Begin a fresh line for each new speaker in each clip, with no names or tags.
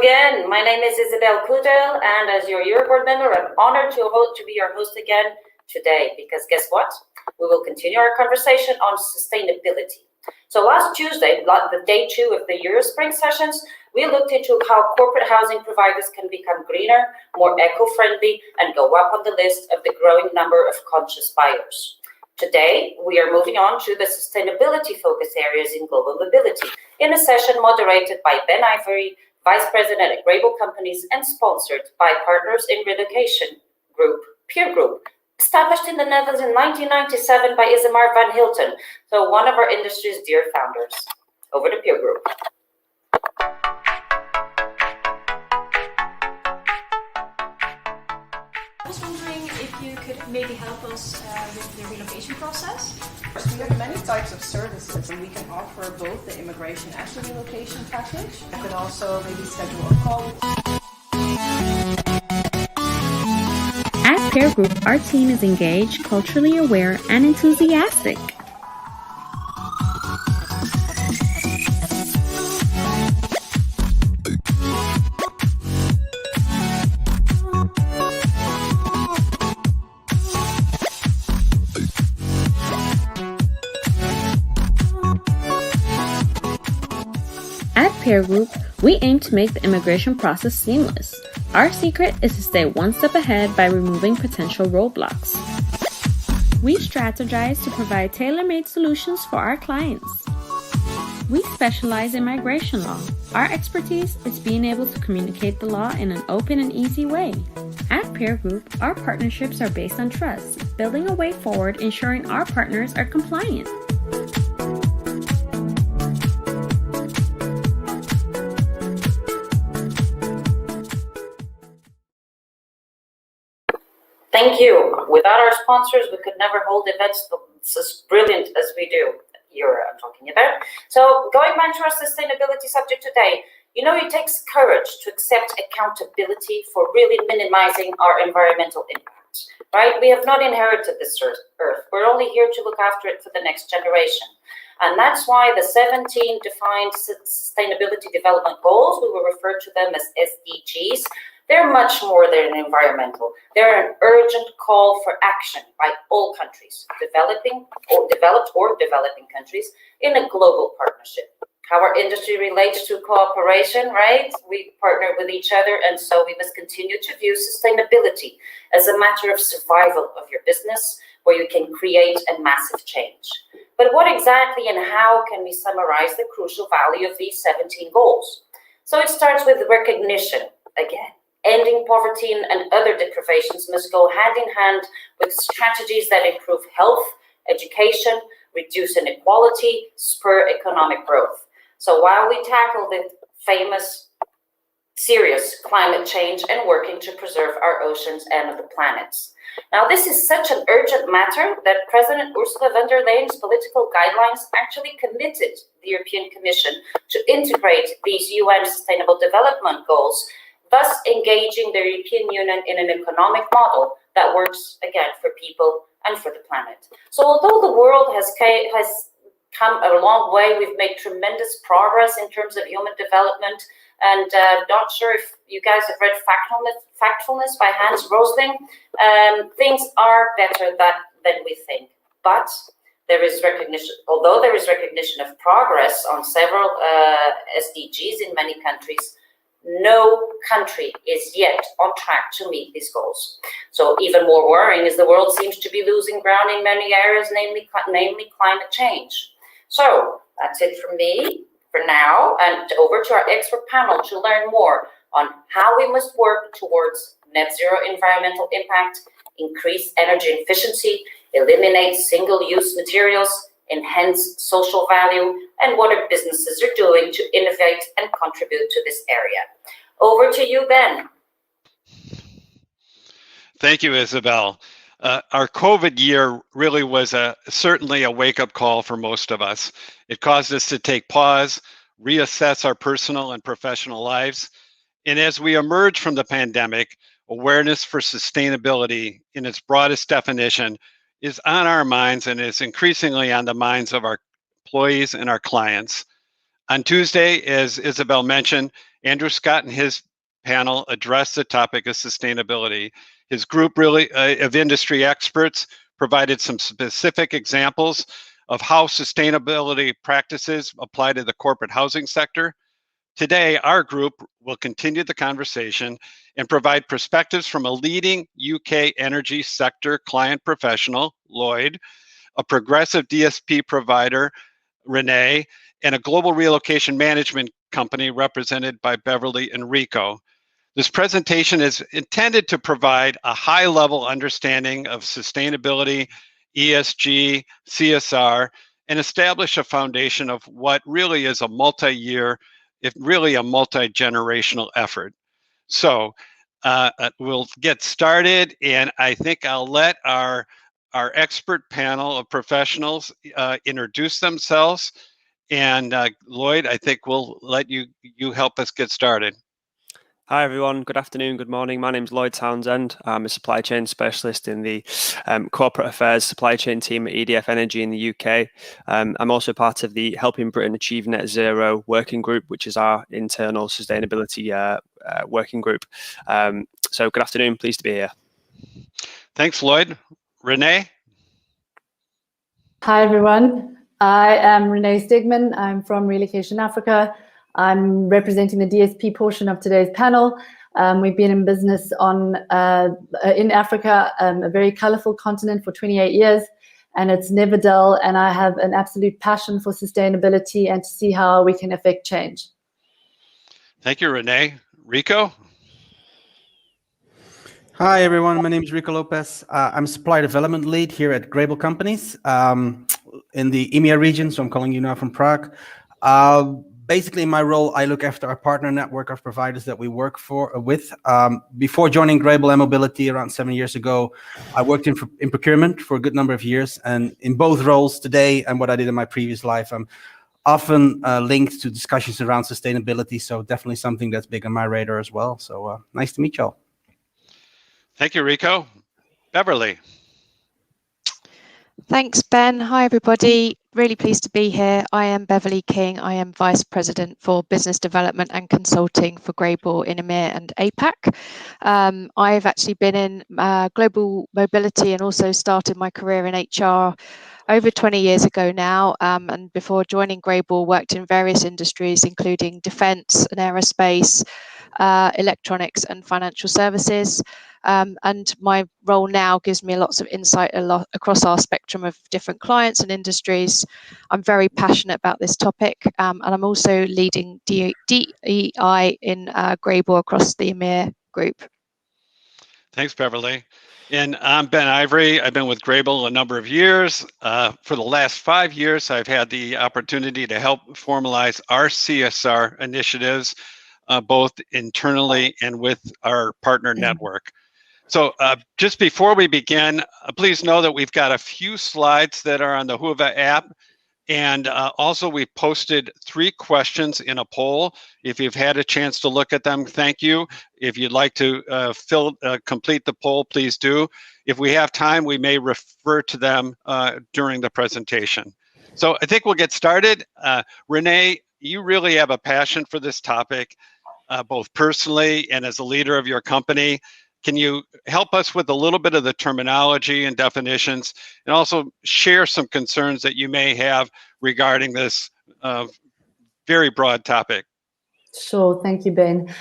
again. My name is Isabel Kudel, and as your EuRA board member, I'm honored to be your host again today, because guess what? We will continue our conversation on sustainability. So last Tuesday, the day 2 of the EuRA Spring Sessions, we looked into how corporate housing providers can become greener, more eco-friendly, and go up on the list of the growing number of conscious buyers. Today, we are moving on to the sustainability focus areas in global mobility in a session moderated by Ben Ivory, Vice President at Grable Companies, and sponsored by Partners in Relocation Group, peer group, established in the Netherlands in 1997 by Isamar van Hilten, so one of our industry's dear founders. Over to peer group.
I was wondering if you could maybe help us with the relocation process.
We have many types of services, and we can offer both the immigration and the relocation package. You could also maybe schedule a call.
At Peer Group, our team is engaged, culturally aware, and enthusiastic. At Peer Group, we aim to make the immigration process seamless. Our secret is to stay one step ahead by removing potential roadblocks. We strategize to provide tailor-made solutions for our clients. We specialize in migration law. Our expertise is being able to communicate the law in an open and easy way. At Peer Group, our partnerships are based on trust, building a way forward, ensuring our partners are compliant.
Thank you. Without our sponsors, we could never hold events as brilliant as we do. EuRA, I'm talking about. So going back to our sustainability subject today, you know, it takes courage to accept accountability for really minimizing our environmental impact, right? We have not inherited this earth. We're only here to look after it for the next generation. And that's why the 17 defined sustainability development goals, we will refer to them as SDGs, they're much more than environmental. They're an urgent call for action by all countries, developed or developing countries, in a global partnership. How our industry relates to cooperation, right? We partner with each other, and so we must continue to view sustainability as a matter of survival of your business, where you can create a massive change. But what exactly and how can we summarize the crucial value of these 17 goals? So it starts with recognition again. Ending poverty and other deprivations must go hand in hand with strategies that improve health, education, reduce inequality, spur economic growth. So while we tackle the famous, serious climate change and working to preserve our oceans and the planets. Now, this is such an urgent matter that President Ursula von der Leyen's political guidelines actually committed the European Commission to integrate these UN Sustainable Development Goals, thus engaging the European Union in an economic model that works, again, for people and for the planet. So although the world has come a long way, we've made tremendous progress in terms of human development, and not sure if you guys have read Factfulness by Hans Rosling. Things are better than we think, but there is recognition, although there is recognition of progress on several SDGs in many countries, no country is yet on track to meet these goals. So even more worrying is the world seems to be losing ground in many areas, namely climate change. So that's it from me for now, and over to our expert panel to learn more on how we must work towards net zero environmental impact, increase energy efficiency, eliminate single-use materials, enhance social value, and what our businesses are doing to innovate and contribute to this area. Over to you, Ben.
Thank you, Isabel. Our COVID year really was certainly a wake-up call for most of us. It caused us to take pause, reassess our personal and professional lives, and as we emerge from the pandemic, awareness for sustainability in its broadest definition is on our minds and is increasingly on the minds of our employees and our clients. On Tuesday, as Isabel mentioned, Andrew Scott and his panel addressed the topic of sustainability. His group of industry experts provided some specific examples of how sustainability practices apply to the corporate housing sector. Today, our group will continue the conversation and provide perspectives from a leading UK energy sector client professional, Lloyd, a progressive DSP provider, Renee, and a global relocation management company represented by Beverly and Rico. This presentation is intended to provide a high-level understanding of sustainability, ESG, CSR, and establish a foundation of what really is a multi-year, if really a multi-generational effort. So we'll get started, and I think I'll let our expert panel of professionals introduce themselves. And Lloyd, I think we'll let you help us get started.
Hi everyone, good afternoon, good morning. My name is Lloyd Townsend. I'm a supply chain specialist in the corporate affairs supply chain team at EDF Energy in the UK. I'm also part of the Helping Britain Achieve Net Zero working group, which is our internal sustainability working group. So good afternoon, pleased to be here.
Thanks, Lloyd. Renee?
Hi everyone, I am Renee Stigman. I'm from Relocation Africa. I'm representing the DSP portion of today's panel. We've been in business in Africa, a very colorful continent, for 28 years, and it's never dull, and I have an absolute passion for sustainability and to see how we can affect change.
Thank you, Renee. Rico?
Hi everyone, my name is Rico Lopez. I'm supply development lead here at Grable Companies in the EMEA region, so I'm calling you now from Prague. Basically, in my role, I look after our partner network of providers that we work with. Before joining Grable Air Mobility around 7 years ago, I worked in procurement for a good number of years. And in both roles today and what I did in my previous life, I'm often linked to discussions around sustainability. So definitely something that's big on my radar as well. So nice to meet y'all.
Thank you, Rico. Beverly.
Thanks, Ben. Hi, everybody. Really pleased to be here. I am Beverly King. I am Vice President for Business Development and Consulting for Grable in EMEA and APAC. I've actually been in global mobility and also started my career in HR over 20 years ago now. And before joining Grable, worked in various industries, including defense and aerospace, electronics and financial services. And my role now gives me lots of insight across our spectrum of different clients and industries. I'm very passionate about this topic, and I'm also leading DEI in Grable across the EMEA group.
Thanks, Beverly. And I'm Ben Ivory. I've been with Grable a number of years. For the last 5 years, I've had the opportunity to help formalize our CSR initiatives, both internally and with our partner network. So just before we begin, please know that we've got a few slides that are on the EuRA app. And also we posted 3 questions in a poll. If you've had a chance to look at them, thank you. If you'd like to complete the poll, please do. If we have time, we may refer to them during the presentation. So I think we'll get started. Renee, you really have a passion for this topic, both personally and as a leader of your company. Can you help us with a little bit of the terminology and definitions, and also share some concerns that you may have regarding this very broad topic?
Sure, thank you, Ben.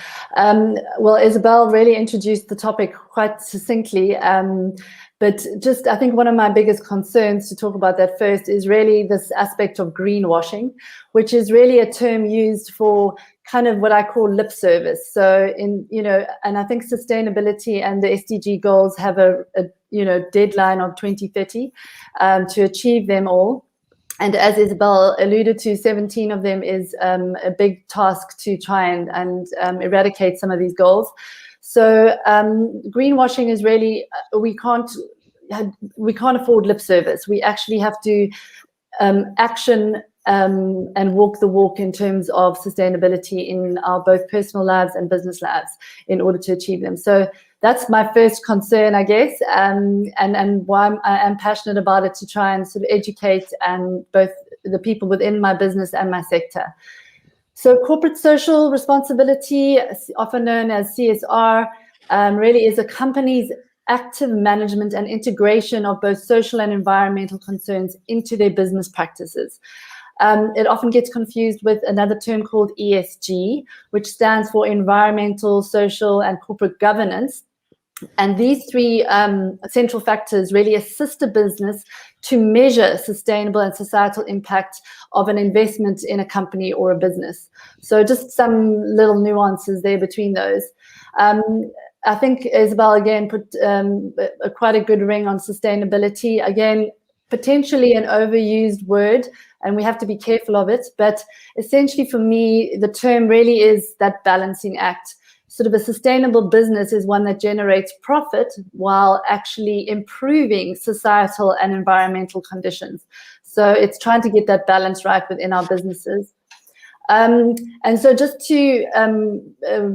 Well, Isabel really introduced the topic quite succinctly, but just I think one of my biggest concerns, to talk about that first, is really this aspect of greenwashing, which is really a term used for kind of what I call lip service. So and I think sustainability and the SDG goals have a deadline of 2030 to achieve them all. And as Isabel alluded to, 17 of them is a big task to try and eradicate some of these goals. So greenwashing is really, we can't afford lip service. We actually have to action and walk the walk in terms of sustainability in our both personal lives and business lives in order to achieve them. So that's my first concern, I guess, and why I am passionate about it, to try and sort of educate and both the people within my business and my sector. So corporate social responsibility, often known as CSR, really is a company's active management and integration of both social and environmental concerns into their business practices. It often gets confused with another term called ESG, which stands for environmental, social, and corporate governance. And these three central factors really assist a business to measure sustainable and societal impact of an investment in a company or a business. So just some little nuances there between those. I think Isabel, again, put quite a good ring on sustainability. Again, potentially an overused word, and we have to be careful of it. But essentially for me, the term really is that balancing act. Sort of a sustainable business is one that generates profit while actually improving societal and environmental conditions. So it's trying to get that balance right within our businesses. And so just to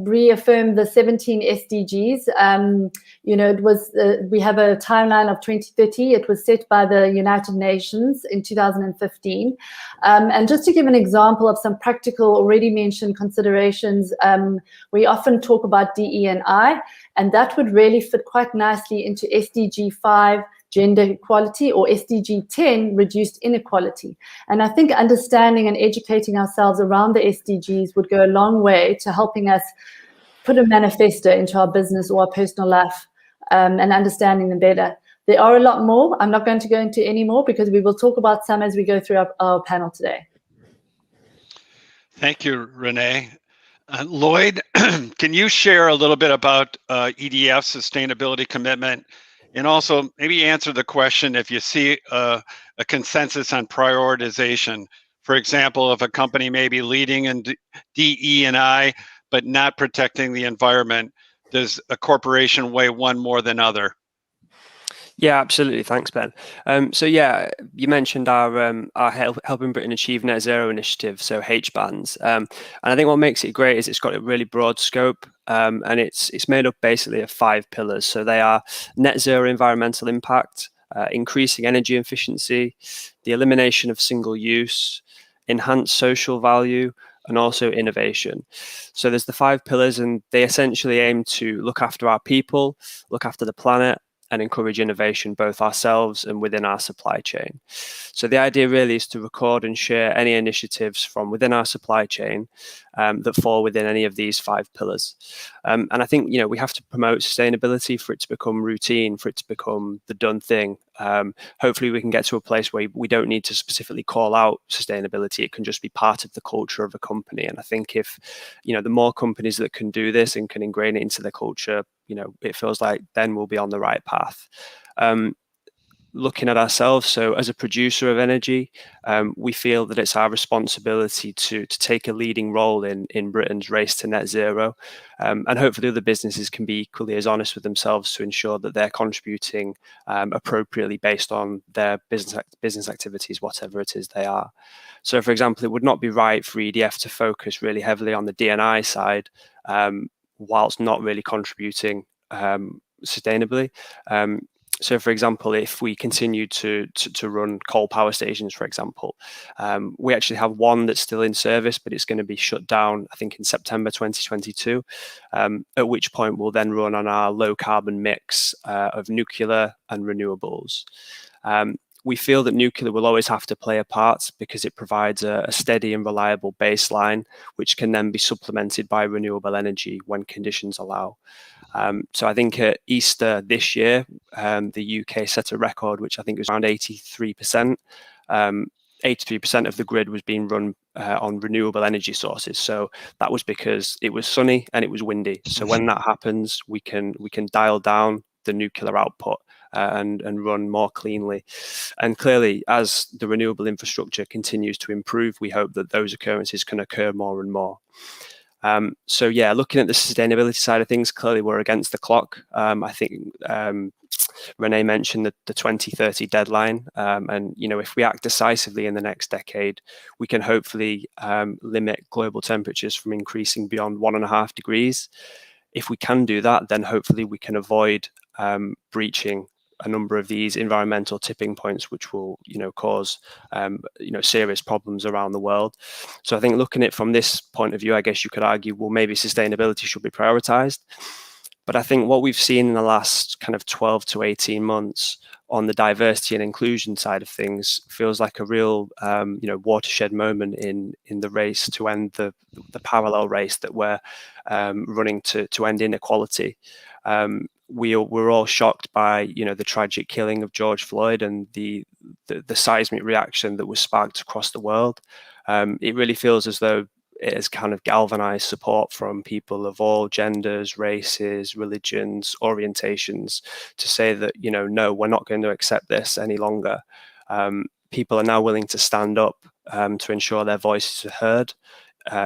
reaffirm the 17 SDGs, it was we have a timeline of 2030. It was set by the United Nations in 2015. And just to give an example of some practical already mentioned considerations, we often talk about DE&I, and that would really fit quite nicely into SDG 5, gender equality, or SDG 10, reduced inequality. And I think understanding and educating ourselves around the SDGs would go a long way to helping us put a manifesto into our business or our personal life, and understanding them better. There are a lot more. I'm not going to go into any more because we will talk about some as we go through our panel today.
Thank you, Renee. Lloyd, can you share a little bit about EDF's sustainability commitment? And also maybe answer the question if you see a consensus on prioritization. For example, if a company may be leading in DE&I but not protecting the environment, does a corporation weigh one more than other?
Yeah, absolutely. Thanks, Ben. So yeah, you mentioned our Helping Britain Achieve Net Zero initiative, so HBANs. And I think what makes it great is it's got a really broad scope, and it's made up basically of 5 pillars. So they are net zero environmental impact, increasing energy efficiency, the elimination of single use, enhanced social value, and also innovation. So there's the 5 pillars, and they essentially aim to look after our people, look after the planet, and encourage innovation both ourselves and within our supply chain. So the idea really is to record and share any initiatives from within our supply chain that fall within any of these 5 pillars. And I think we have to promote sustainability for it to become routine, for it to become the done thing. Hopefully we can get to a place where we don't need to specifically call out sustainability. It can just be part of the culture of a company. And I think if the more companies that can do this and can ingrain it into their culture, it feels like then we'll be on the right path. Looking at ourselves, so as a producer of energy, we feel that it's our responsibility to take a leading role in Britain's race to net zero, and hopefully other businesses can be equally as honest with themselves to ensure that they're contributing appropriately based on their business activities, whatever it is they are. So, for example, it would not be right for EDF to focus really heavily on the D&I side whilst not really contributing sustainably. So, for example, if we continue to run coal power stations, for example, we actually have one that's still in service, but it's going to be shut down, I think, in September 2022, at which point we'll then run on our low carbon mix of nuclear and renewables. We feel that nuclear will always have to play a part because it provides a steady and reliable baseline, which can then be supplemented by renewable energy when conditions allow. So I think at Easter this year, the UK set a record, which I think was around 83%. 83% of the grid was being run on renewable energy sources. So that was because it was sunny and it was windy. So when that happens, we can dial down the nuclear output and run more cleanly. And clearly, as the renewable infrastructure continues to improve, we hope that those occurrences can occur more and more. So yeah, looking at the sustainability side of things, clearly we're against the clock. I think Renee mentioned the 2030 deadline, and if we act decisively in the next decade, we can hopefully limit global temperatures from increasing beyond 1.5 degrees. If we can do that, then hopefully we can avoid breaching a number of these environmental tipping points, which will, cause, serious problems around the world. So I think looking at it from this point of view, I guess you could argue, well, maybe sustainability should be prioritized. But I think what we've seen in the last kind of 12 to 18 months on the diversity and inclusion side of things feels like a real, watershed moment in the race to end the parallel race that we're running to end inequality. We're all shocked by, the tragic killing of George Floyd and the seismic reaction that was sparked across the world. It really feels as though it has kind of galvanized support from people of all genders, races, religions, orientations to say that, no, we're not going to accept this any longer. People are now willing to stand up to ensure their voices are heard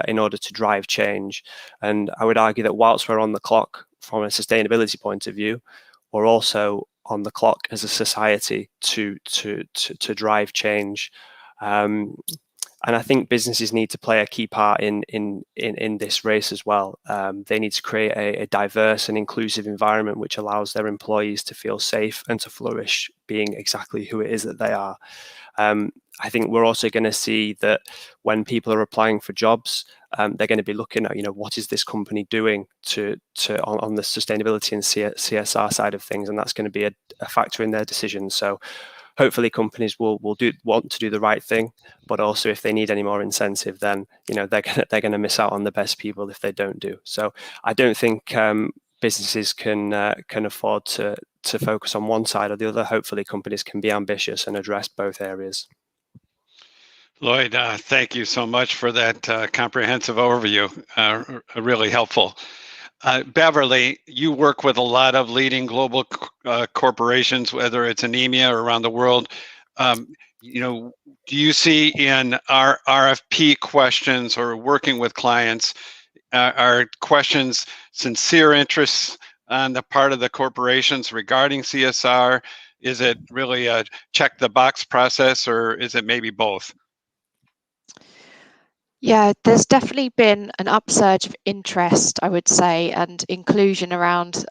in order to drive change. And I would argue that whilst we're on the clock from a sustainability point of view, we're also on the clock as a society to drive change. And I think businesses need to play a key part in this race as well. They need to create a diverse and inclusive environment which allows their employees to feel safe and to flourish, being exactly who it is that they are. I think we're also going to see that when people are applying for jobs, they're going to be looking at, what is this company doing on the sustainability and CSR side of things, and that's going to be a factor in their decisions. So hopefully companies will want to do the right thing, but also if they need any more incentive, then they're going to miss out on the best people if they don't do. So I don't think businesses can afford to focus on one side or the other. Hopefully companies can be ambitious and address both areas.
Lloyd, thank you so much for that comprehensive overview. Really helpful. Beverly, you work with a lot of leading global corporations, whether it's in EMEA or around the world. Do you see in our RFP questions or working with clients, are questions sincere interests on the part of the corporations regarding CSR? Is it really a check the box process, or is it maybe both?
Yeah, there's definitely been an upsurge of interest, I would say, and inclusion around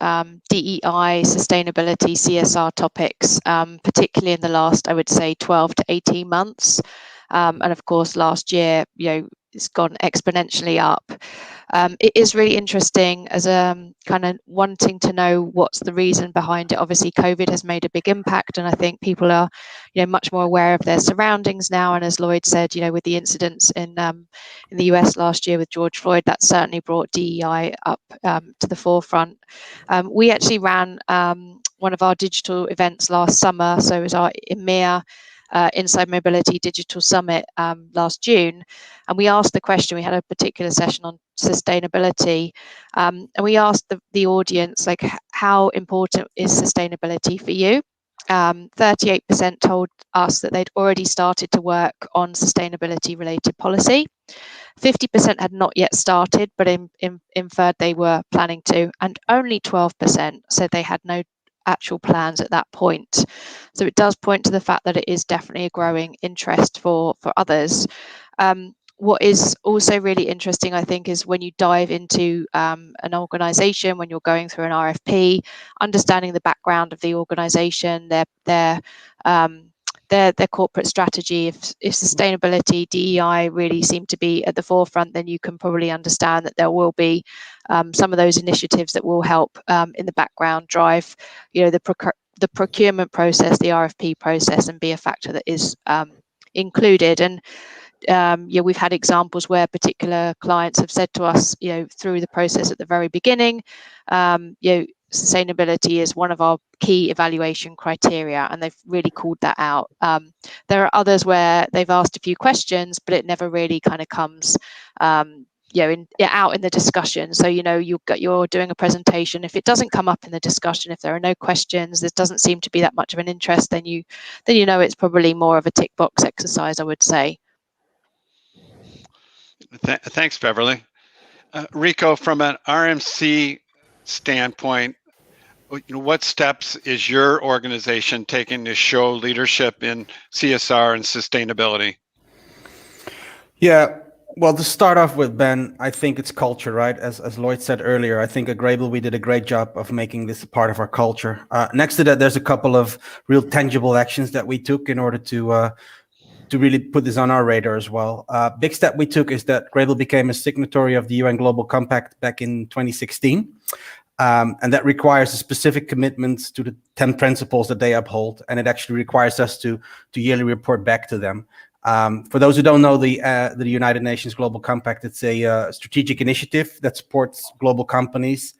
DEI, sustainability, CSR topics, particularly in the last, I would say, 12 to 18 months. And of course, last year, it's gone exponentially up. It is really interesting as kind of wanting to know what's the reason behind it. Obviously, COVID has made a big impact, and I think people are, much more aware of their surroundings now. And as Lloyd said, with the incidents in the US last year with George Floyd, that certainly brought DEI up to the forefront. We actually ran one of our digital events last summer, so it was our EMEA Inside Mobility Digital Summit last June, and we asked the question. We had a particular session on sustainability, and we asked the audience, like, how important is sustainability for you? 38% told us that they'd already started to work on sustainability related policy. 50% had not yet started, but inferred they were planning to, and only 12% said they had no actual plans at that point. So it does point to the fact that it is definitely a growing interest for others. What is also really interesting, I think, is when you dive into an organization, when you're going through an RFP, understanding the background of the organization, their corporate strategy. If sustainability, DEI really seem to be at the forefront, then you can probably understand that there will be some of those initiatives that will help in the background drive, the procurement process, the RFP process, and be a factor that is included. And we've had examples where particular clients have said to us, through the process at the very beginning, sustainability is one of our key evaluation criteria, and they've really called that out. There are others where they've asked a few questions, but it never really kind of comes out in the discussion. So you're doing a presentation. If it doesn't come up in the discussion, if there are no questions, there doesn't seem to be that much of an interest, then it's probably more of a tick box exercise, I would say.
Thanks, Beverly. Rico, from an RMC standpoint, what steps is your organization taking to show leadership in CSR and sustainability?
Yeah, Well, to start off with, Ben, I think it's culture, right? As Lloyd said earlier, I think at Grable we did a great job of making this a part of our culture. Next to that, there's a couple of real tangible actions that we took in order to really put this on our radar as well. Big step we took is that Grable became a signatory of the UN Global Compact back in 2016. And that requires a specific commitment to the 10 principles that they uphold. And it actually requires us to yearly report back to them. For those who don't know, the United Nations Global Compact, it's a strategic initiative that supports global companies,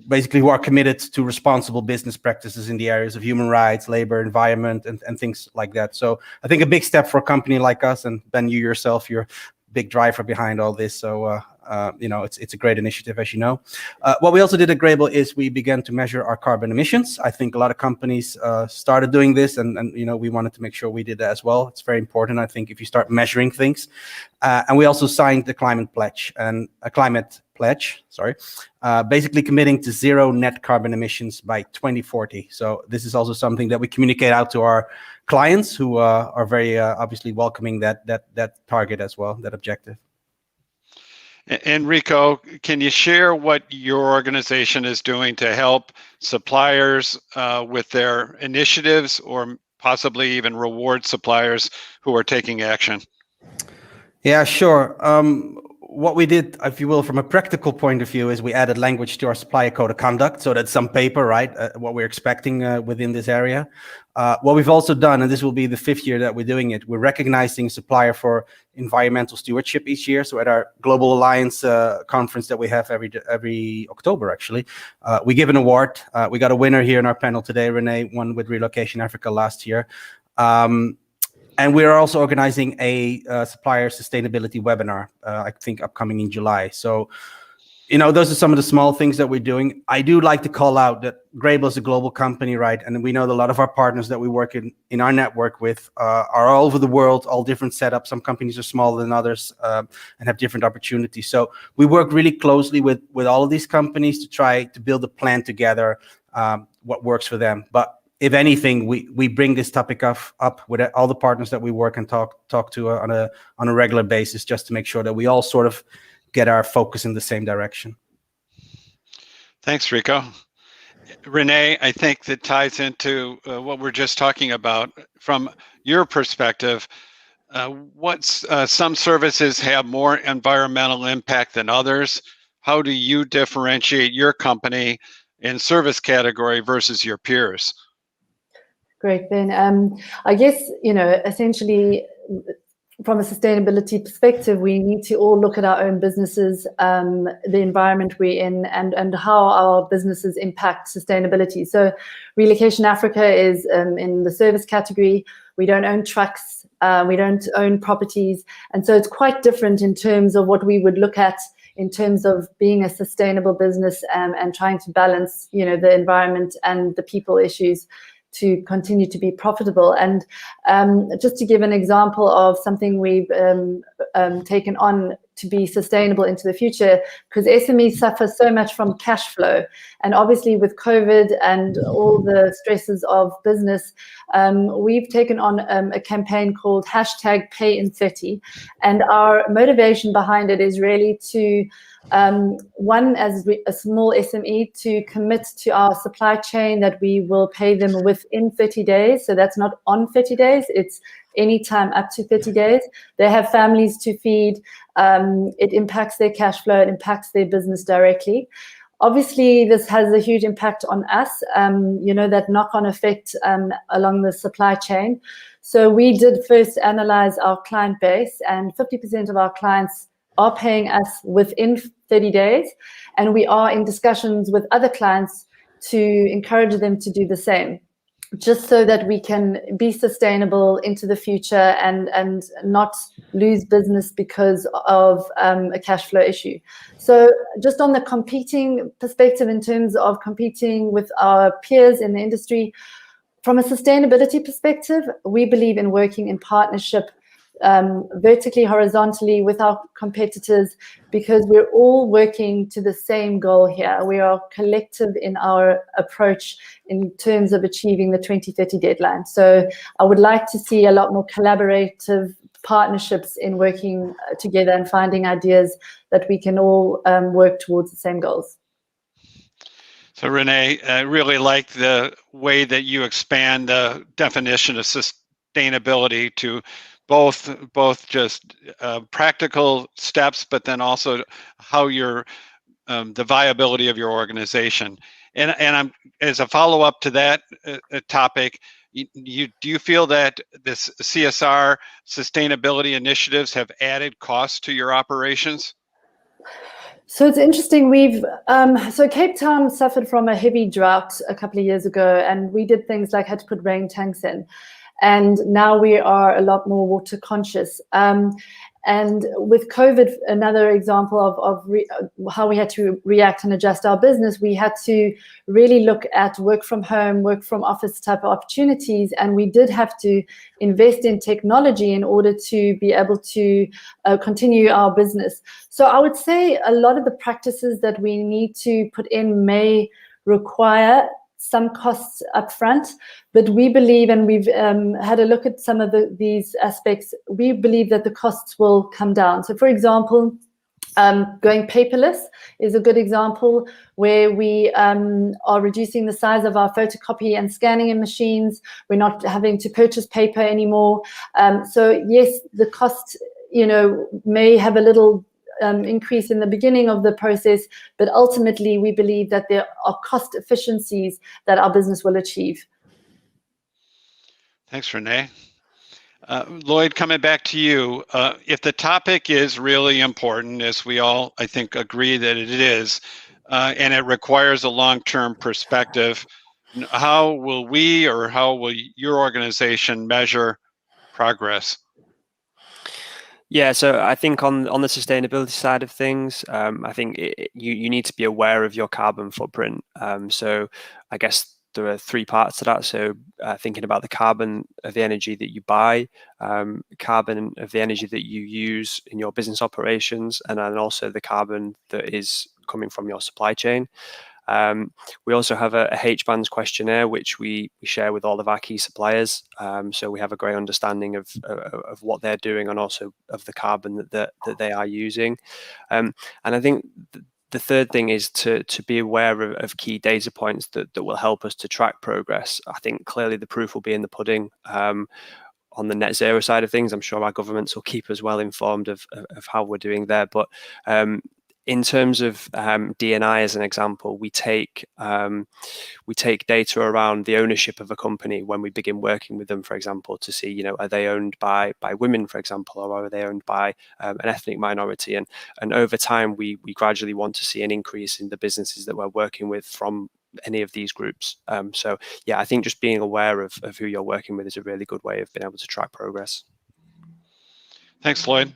basically who are committed to responsible business practices in the areas of human rights, labor, environment, and things like that. So I think a big step for a company like us, and Ben, you yourself, you're a big driver behind all this. So it's a great initiative, as you know. What we also did at Grable is we began to measure our carbon emissions. I think a lot of companies started doing this, and we wanted to make sure we did that as well. It's very important, I think, if you start measuring things. And we also signed the climate pledge, basically committing to zero net carbon emissions by 2040. So this is also something that we communicate out to our clients, who are very obviously welcoming that target as well, that objective.
Enrico, can you share what your organization is doing to help suppliers with their initiatives, or possibly even reward suppliers who are taking action?
Yeah, sure. What we did, if you will, from a practical point of view, is we added language to our supplier code of conduct. So that's some paper, right? What we're expecting within this area. What we've also done, and this will be the 5th year that we're doing it, we're recognizing supplier for environmental stewardship each year. So at our Global Alliance conference that we have every October, actually, we give an award. We got a winner here in our panel today. Renee won with Relocation Africa last year. And we're also organizing a supplier sustainability webinar, I think upcoming in July. So, those are some of the small things that we're doing. I do like to call out that Grable is a global company, right? And we know that a lot of our partners that we work in our network with are all over the world, all different setups. Some companies are smaller than others and have different opportunities. So we work really closely with all of these companies to try to build a plan together, what works for them. But if anything, we bring this topic up with all the partners that we work and talk to on a regular basis, just to make sure that we all sort of get our focus in the same direction.
Thanks, Rico. Renee, I think that ties into what we're just talking about. From your perspective, some services have more environmental impact than others. How do you differentiate your company in service category versus your peers?
Great, Ben. I guess, essentially, from a sustainability perspective, we need to all look at our own businesses, the environment we're in, and how our businesses impact sustainability. So Relocation Africa is in the service category. We don't own trucks. We don't own properties. And so it's quite different in terms of what we would look at in terms of being a sustainable business and trying to balance, the environment and the people issues to continue to be profitable. And just to give an example of something we've taken on to be sustainable into the future, because SMEs suffer so much from cash flow. And obviously with COVID and all the stresses of business, we've taken on a campaign called #PayIn30. And our motivation behind it is really to one, as a small SME, to commit to our supply chain that we will pay them within 30 days. So that's not on 30 days, it's anytime up to 30 days. They have families to feed. It impacts their cash flow, it impacts their business directly. Obviously, this has a huge impact on us, that knock-on effect along the supply chain. So we did first analyze our client base, and 50% of our clients are paying us within 30 days. And we are in discussions with other clients to encourage them to do the same, just so that we can be sustainable into the future and not lose business because of a cash flow issue. So just on the competing perspective, in terms of competing with our peers in the industry, from a sustainability perspective, we believe in working in partnership vertically, horizontally with our competitors, because we're all working to the same goal here. We are collective in our approach in terms of achieving the 2030 deadline. So I would like to see a lot more collaborative partnerships in working together and finding ideas that we can all work towards the same goals.
So Renee, I really like the way that you expand the definition of sustainability to both just practical steps, but then also how you're the viability of your organization. And I'm, as a follow-up to that topic, do you feel that this CSR sustainability initiatives have added costs to your operations?
So it's interesting. So Cape Town suffered from a heavy drought a couple of years ago, and we did things like had to put rain tanks in, and now we are a lot more water conscious. And with COVID, another example of how we had to react and adjust our business, we had to really look at work from home, work from office type of opportunities. And we did have to invest in technology in order to be able to continue our business. So I would say a lot of the practices that we need to put in may require some costs up front, but we believe, and we've had a look at some of these aspects, we believe that the costs will come down. So for example, going paperless is a good example where we are reducing the size of our photocopy and scanning machines. We're not having to purchase paper anymore. So yes, the cost, may have a little increase in the beginning of the process, but ultimately we believe that there are cost efficiencies that our business will achieve.
Thanks, Renee. Lloyd, coming back to you, if the topic is really important, as we all, I think, agree that it is, and it requires a long-term perspective, how will we or how will your organization measure progress?
Yeah, so I think on the sustainability side of things, I think you need to be aware of your carbon footprint. So I guess there are three parts to that. So thinking about the carbon of the energy that you buy, carbon of the energy that you use in your business operations, and then also the carbon that is coming from your supply chain. We also have a H-Bands questionnaire, which we share with all of our key suppliers. So we have a great understanding of what they're doing and also of the carbon that they are using. And I think the third thing is to be aware of key data points that will help us to track progress. I think clearly the proof will be in the pudding. On the net zero side of things, I'm sure our governments will keep us well informed of how we're doing there. But in terms of D&I, as an example, we take data around the ownership of a company when we begin working with them, for example, to see, are they owned by women, for example, or are they owned by an ethnic minority? And over time, we gradually want to see an increase in the businesses that we're working with from any of these groups. So yeah, I think just being aware of who you're working with is a really good way of being able to track progress.
Thanks, Lloyd.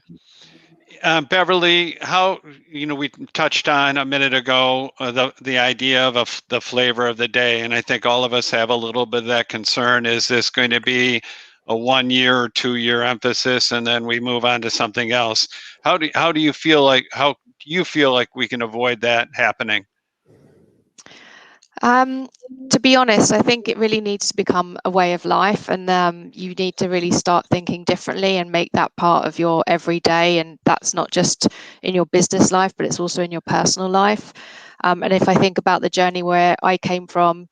Beverly, how, we touched on a minute ago the idea of the flavor of the day, and I think all of us have a little bit of that concern. Is this going to be a 1 year or 2 year emphasis, and then we move on to something else? How do you feel like we can avoid that happening?
To be honest, I think it really needs to become a way of life, and you need to really start thinking differently and make that part of your everyday. And that's not just in your business life, but it's also in your personal life. And if I think about the journey where I came from,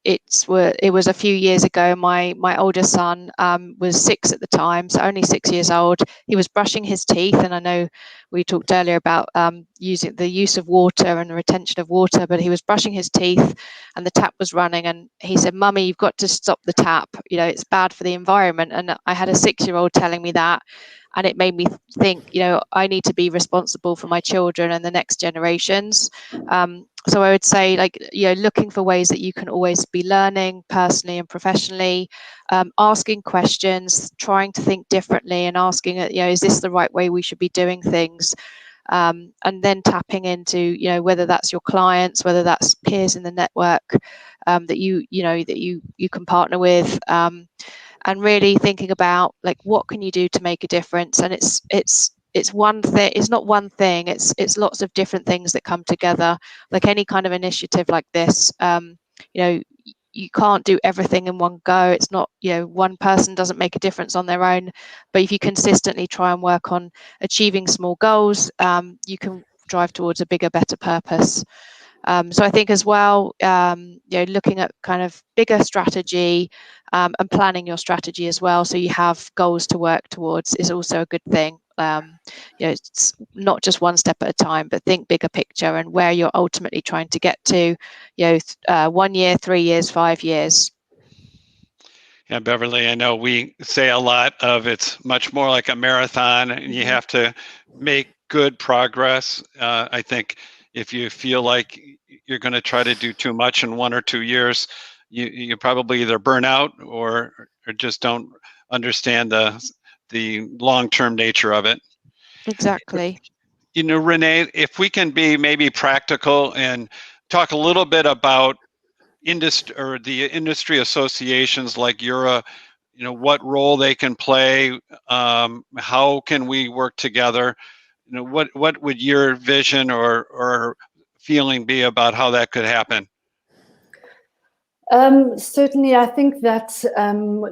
it was a few years ago. My oldest son was 6 at the time, so only 6 years old. He was brushing his teeth, and I know we talked earlier about using the use of water and the retention of water, but he was brushing his teeth and the tap was running, and he said, "Mummy, you've got to stop the tap, it's bad for the environment." And I had a 6-year-old telling me that, and it made me think, I need to be responsible for my children and the next generations. So I would say, looking for ways that you can always be learning personally and professionally, asking questions, trying to think differently, and asking, is this the right way we should be doing things? And then tapping into, whether that's your clients, whether that's peers in the network that you can partner with, and really thinking about what can you do to make a difference. And it's one thing. It's not one thing. It's lots of different things that come together. Like any kind of initiative like this, you can't do everything in one go. It's not, one person doesn't make a difference on their own, but if you consistently try and work on achieving small goals, you can drive towards a bigger, better purpose. So I think as well, looking at kind of bigger strategy and planning your strategy as well, so you have goals to work towards, is also a good thing. It's not just one step at a time, but think bigger picture and where you're ultimately trying to get to, 1 year, 3 years, 5 years.
Yeah, Beverly, I know we say a lot of it's much more like a marathon, and you have to make good progress. I think if you feel like you're going to try to do too much in 1 or 2 years, you probably either burn out or just don't understand the long-term nature of it.
Exactly.
Renee, if we can be maybe practical and talk a little bit about the industry associations like EuRA, what role they can play, how can we work together? What would your vision or feeling be about how that could happen?
Certainly, I think that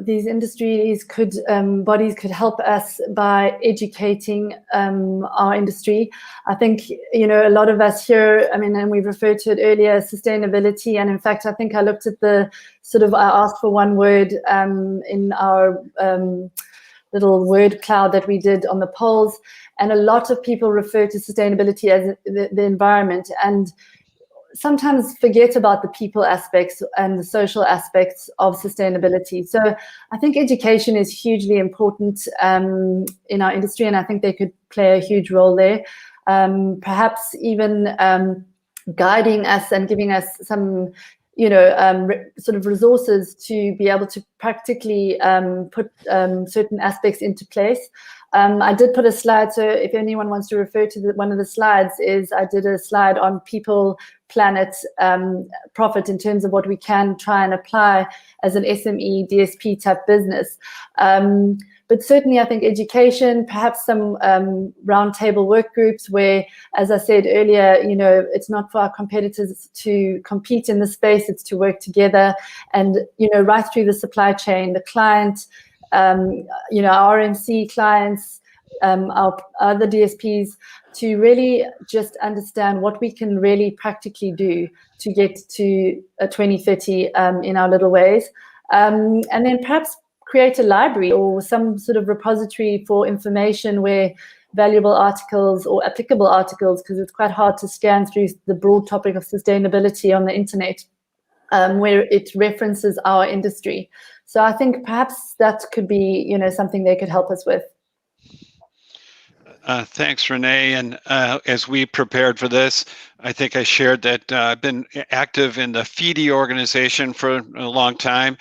these industries bodies could help us by educating our industry. I think, a lot of us here, and we referred to it earlier, sustainability. And in fact, I think I looked at I asked for one word in our little word cloud that we did on the polls. And a lot of people refer to sustainability as the environment, and sometimes forget about the people aspects and the social aspects of sustainability. So I think education is hugely important in our industry, and I think they could play a huge role there. Perhaps even guiding us and giving us some, sort of resources to be able to practically put certain aspects into place. I did put a slide, so if anyone wants to refer to one of the slides, I did a slide on people, planet, profit in terms of what we can try and apply as an SME DSP type business. But certainly I think education, perhaps some roundtable work groups where, as I said earlier, it's not for our competitors to compete in the space, it's to work together and, right through the supply chain, the client, our RMC clients, our other DSPs, to really just understand what we can really practically do to get to 2030 in our little ways. And then perhaps create a library or some sort of repository for information where valuable articles or applicable articles, because it's quite hard to scan through the broad topic of sustainability on the internet, where it references our industry. So I think perhaps that could be, something they could help us with.
Thanks, Renee. And as we prepared for this, I think I shared that I've been active in the FEED organization for a long time.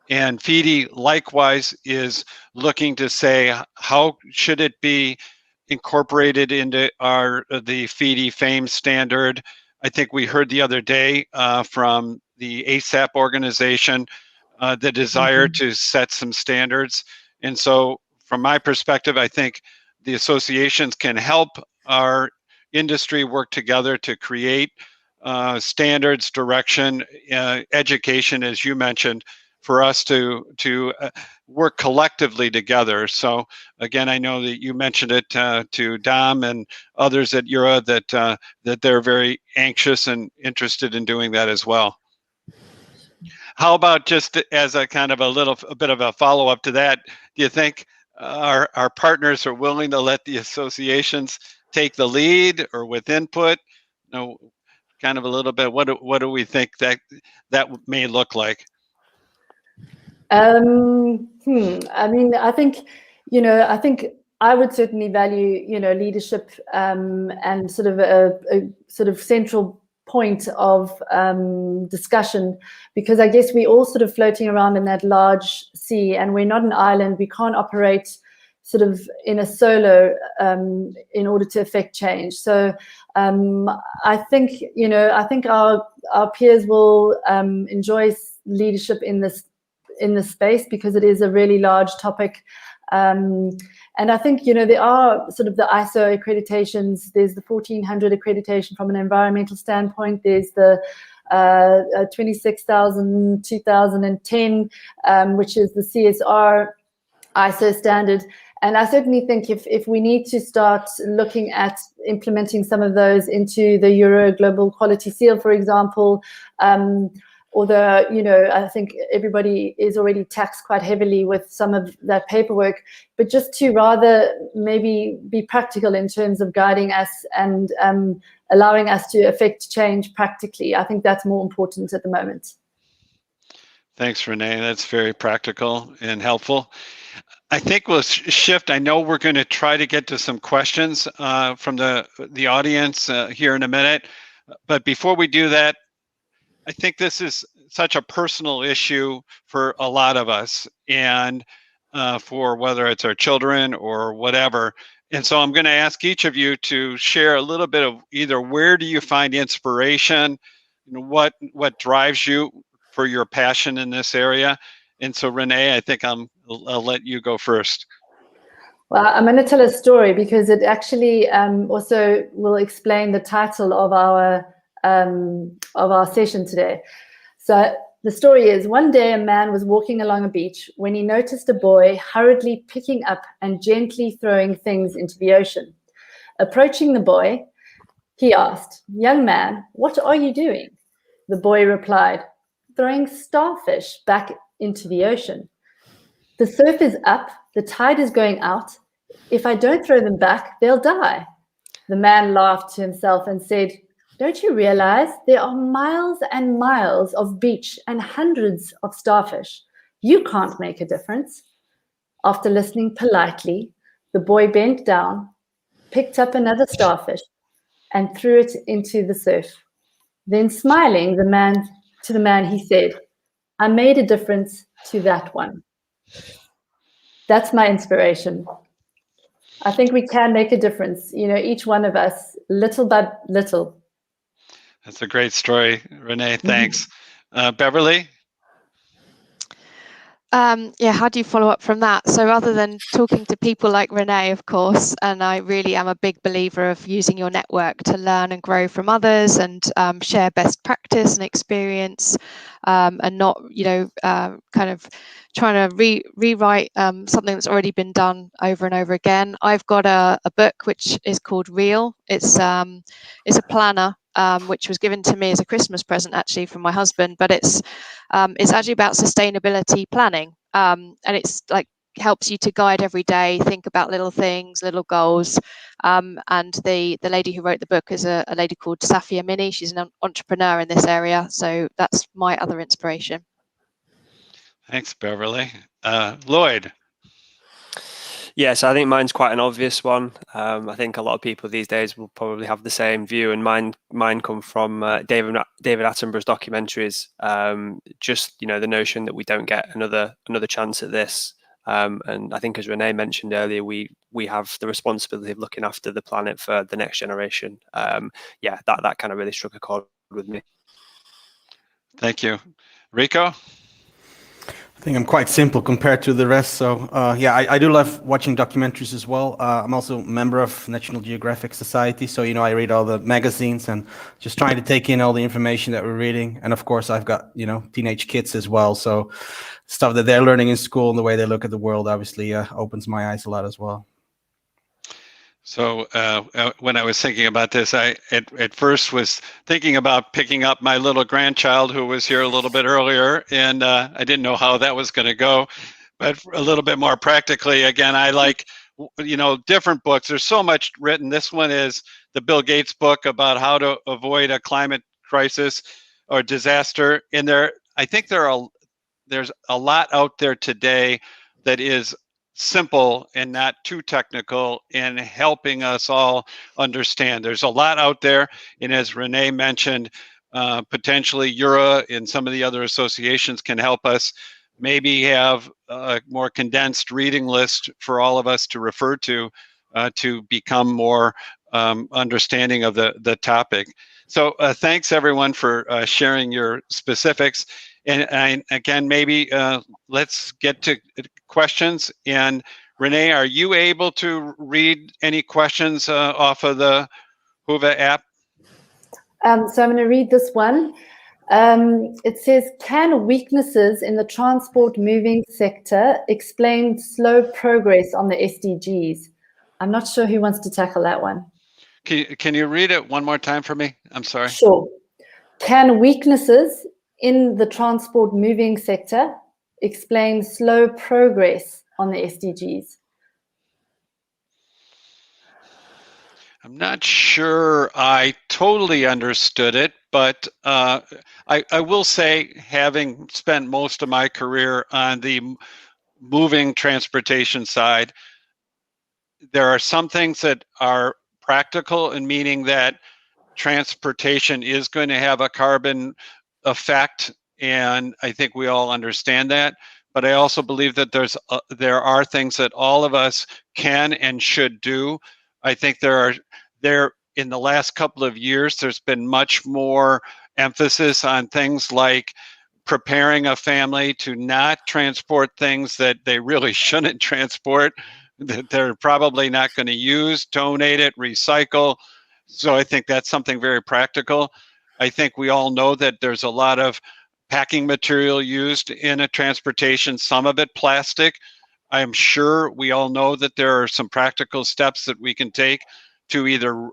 And FEED likewise is looking to say, how should it be incorporated into the FEED FAME standard? I think we heard the other day from the ASAP organization the desire to set some standards. And so from my perspective, I think the associations can help our industry work together to create standards, direction, education, as you mentioned, for us to work collectively together. So again, I know that you mentioned it to Dom and others at EuRA that they're very anxious and interested in doing that as well. How about just as a kind of a bit of a follow-up to that, do you think our partners are willing to let the associations take the lead, or with input? Kind of a little bit, what do we think that may look like?
I think I would certainly value, leadership and sort of a sort of central point of discussion, because I guess we're all sort of floating around in that large sea, and we're not an island. We can't operate sort of in a solo in order to affect change. So I think our peers will enjoy leadership in this space, because it is a really large topic. And I think, there are sort of the ISO accreditations. There's the 1400 accreditation from an environmental standpoint. There's the 26000 2010, which is the CSR ISO standard. And I certainly think if we need to start looking at implementing some of those into the EuRA Global Quality Seal, for example, although, I think everybody is already taxed quite heavily with some of that paperwork, but just to rather maybe be practical in terms of guiding us and allowing us to affect change practically. I think that's more important at the moment.
Thanks, Renee. That's very practical and helpful. I think we'll shift. I know we're going to try to get to some questions from the audience here in a minute. But before we do that, I think this is such a personal issue for a lot of us, and for whether it's our children or whatever. And so I'm going to ask each of you to share a little bit of either where do you find inspiration, what drives you for your passion in this area. And so Renee, I think I'll let you go first.
Well, I'm going to tell a story because it actually also will explain the title of our session today. So the story is, one day a man was walking along a beach when he noticed a boy hurriedly picking up and gently throwing things into the ocean. Approaching the boy, he asked, "Young man, what are you doing?" The boy replied, "Throwing starfish back into the ocean. The surf is up, the tide is going out. If I don't throw them back, they'll die." The man laughed to himself and said, "Don't you realize there are miles and miles of beach and hundreds of starfish? You can't make a difference." After listening politely, the boy bent down, picked up another starfish, and threw it into the surf. Then smiling to the man, he said, "I made a difference to that one." That's my inspiration. I think we can make a difference, each one of us, little by little.
That's a great story, Renee. Thanks. Beverly?
How do you follow up from that? So other than talking to people like Renee, of course, and I really am a big believer of using your network to learn and grow from others and share best practice and experience, and not, kind of trying to rewrite something that's already been done over and over again. I've got a book which is called Real. It's a planner which was given to me as a Christmas present, actually, from my husband. But it's actually about sustainability planning, and it's like helps you to guide every day, think about little things, little goals. And the lady who wrote the book is a lady called Safia Mini. She's an entrepreneur in this area, so that's my other inspiration.
Thanks, Beverly. Lloyd?
Yes, I think mine's quite an obvious one. I think a lot of people these days will probably have the same view, and mine come from David Attenborough's documentaries. Just the notion that we don't get another chance at this, and I think, as Renee mentioned earlier, we have the responsibility of looking after the planet for the next generation. That kind of really struck a chord with me.
Thank you, Rico.
I think I'm quite simple compared to the rest. So I do love watching documentaries as well. I'm also a member of National Geographic Society. So, I read all the magazines and just trying to take in all the information that we're reading. And of course, I've got, teenage kids as well. So stuff that they're learning in school and the way they look at the world obviously opens my eyes a lot as well.
So when I was thinking about this, I at first was thinking about picking up my little grandchild who was here a little bit earlier, and I didn't know how that was going to go. But a little bit more practically, again, I like, different books. There's so much written. This one is the Bill Gates book about how to avoid a climate crisis or disaster. And I think there's a lot out there today that is simple and not too technical in helping us all understand. There's a lot out there, and as Renee mentioned, potentially EuRA and some of the other associations can help us maybe have a more condensed reading list for all of us to refer to become more understanding of the topic. So thanks everyone for sharing your specifics. And again, maybe let's get to questions. And Renee, are you able to read any questions off of the Whova app?
So I'm going to read this one. It says, can weaknesses in the transport moving sector explain slow progress on the SDGs? I'm not sure who wants to tackle that one.
Can you read it one more time for me? I'm sorry.
Sure. Can weaknesses in the transport moving sector explain slow progress on the SDGs?
I'm not sure I totally understood it, but I will say, having spent most of my career on the moving transportation side, there are some things that are practical, in meaning that transportation is going to have a carbon effect, and I think we all understand that. But I also believe that there are things that all of us can and should do. I think in the last couple of years, there's been much more emphasis on things like preparing a family to not transport things that they really shouldn't transport, that they're probably not going to use, donate it, recycle. So I think that's something very practical. I think we all know that there's a lot of packing material used in a transportation, some of it plastic. I'm sure we all know that there are some practical steps that we can take to either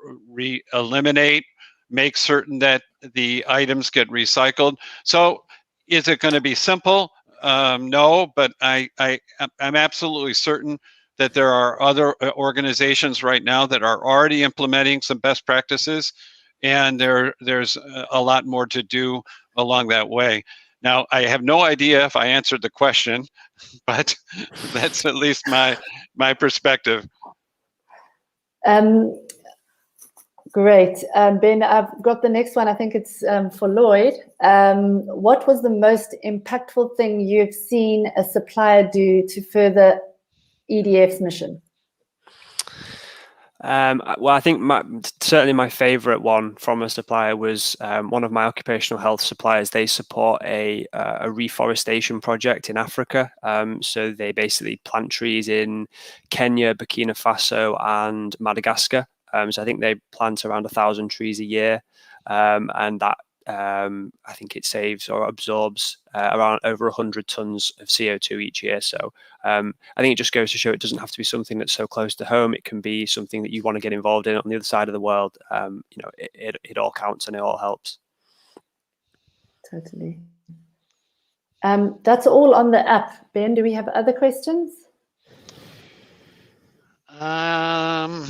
eliminate, make certain that the items get recycled. So is it going to be simple? No, but I'm absolutely certain that there are other organizations right now that are already implementing some best practices, and there's a lot more to do along that way. Now, I have no idea if I answered the question, but that's at least my perspective.
Great. Ben, I've got the next one. I think it's for Lloyd. What was the most impactful thing you've seen a supplier do to further EDF's mission?
Well, I think certainly my favorite one from a supplier was one of my occupational health suppliers. They support a reforestation project in Africa. So they basically plant trees in Kenya, Burkina Faso, and Madagascar. So I think they plant around 1,000 trees a year, and that I think it saves or absorbs around over 100 tons of CO2 each year. So I think it just goes to show it doesn't have to be something that's so close to home. It can be something that you want to get involved in on the other side of the world. It all counts and it all helps.
Totally. That's all on the app. Ben, do we have other questions?
I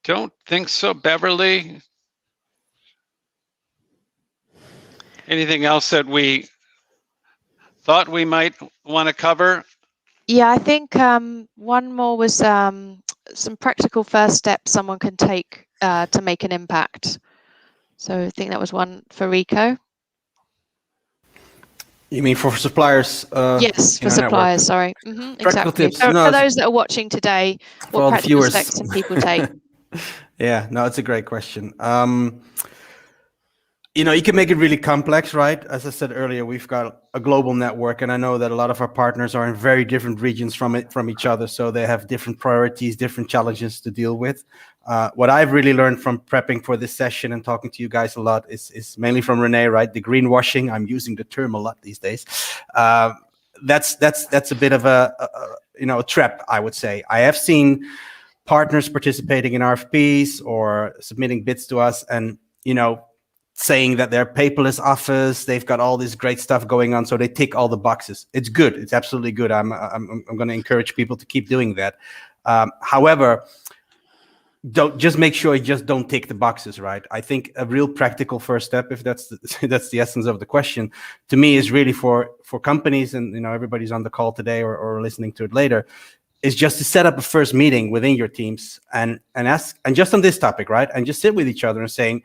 don't think so, Beverly. Anything else that we thought we might want to cover?
Yeah, I think one more was some practical first steps someone can take to make an impact. So I think that was one for Rico.
You mean for suppliers?
Yes, for suppliers, sorry. Exactly.
Tips.
For those that are watching today, what practical steps can people take?
Yeah, no, it's a great question. You can make it really complex, right? As I said earlier, we've got a global network, and I know that a lot of our partners are in very different regions from each other, so they have different priorities, different challenges to deal with. What I've really learned from prepping for this session and talking to you guys a lot is mainly from Renee, right? The greenwashing. I'm using the term a lot these days. That's a bit of a trap, I would say. I have seen partners participating in RFPs or submitting bids to us, and saying that they're paperless office, they've got all this great stuff going on, so they tick all the boxes. It's good. It's absolutely good. I'm going to encourage people to keep doing that. However, just make sure you just don't tick the boxes, right? I think a real practical first step, if that's the essence of the question, to me is really for companies, and everybody's on the call today or listening to it later, is just to set up a first meeting within your teams and ask, and just on this topic, right? And just sit with each other and saying,